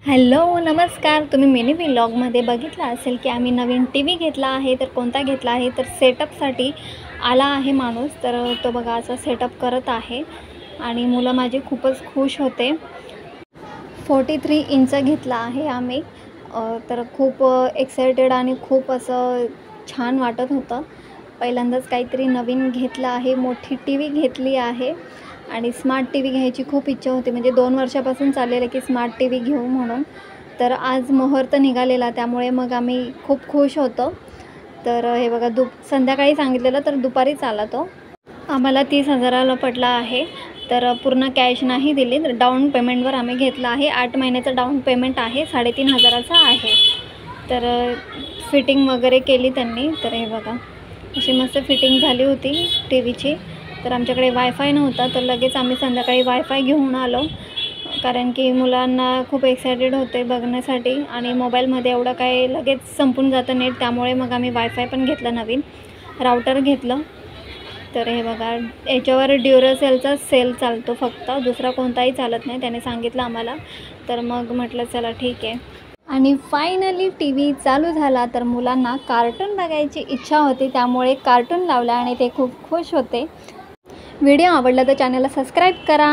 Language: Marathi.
हॅलो नमस्कार. तुम्ही मिनी व्लॉगमध्ये बघितलं असेल की आम्ही नवीन टी व्ही घेतला आहे. तर कोणता घेतला आहे तर सेटअपसाठी आला आहे माणूस. तर तो बघा असा सेटअप करत आहे आणि मुलं माझी खूपच खुश होते. 43 इंच घेतला आहे आम्ही. तर खूप एक्सायटेड आणि खूप असं छान वाटत होतं. पहिल्यांदाच काहीतरी नवीन घेतलं आहे. मोठी टी व्ही घेतली आहे आणि स्मार्ट टी व्ही घ्यायची खूप इच्छा होती. म्हणजे 2 वर्षापासून चाललेलं की स्मार्ट टी व्ही घेऊ म्हणून. तर आज मुहूर्त निघालेला त्यामुळे मग आम्ही खूप खुश होतो. तर हे बघा संध्याकाळी सांगितलेलं तर दुपारीच आला तो. आम्हाला 30,000ला पडला आहे. तर पूर्ण कॅश नाही दिली. तर डाऊन पेमेंटवर आम्ही घेतला आहे. 8 महिन्याचं डाऊन पेमेंट आहे. 3,500चा आहे. तर फिटिंग वगैरे केली त्यांनी. तर हे बघा अशी मस्त फिटिंग झाली होती टी व्हीची. तर आमच्याकडे वायफाय नव्हता तर लगेच आम्ही संध्याकाळी वायफाय घेऊन आलो. कारण की मुलांना खूप एक्सायटेड होते बघण्यासाठी आणि मोबाईलमध्ये एवढं काय लगेच संपून जातं नेट. त्यामुळे मग आम्ही वायफाय पण घेतलं, नवीन राऊटर घेतलं. तर हे बघा याच्यावर ड्युरासेलचा सेल चालतो, फक्त दुसरा कोणताही चालत नाही त्याने सांगितलं आम्हाला. तर मग म्हटलं चला ठीक आहे. आणि फायनली टी व्ही चालू झाला. तर मुलांना कार्टून बघायची इच्छा होती त्यामुळे कार्टून लावला आणि ते खूप खुश होते. व्हिडिओ आवडला तर चॅनलला सबस्क्राईब करा.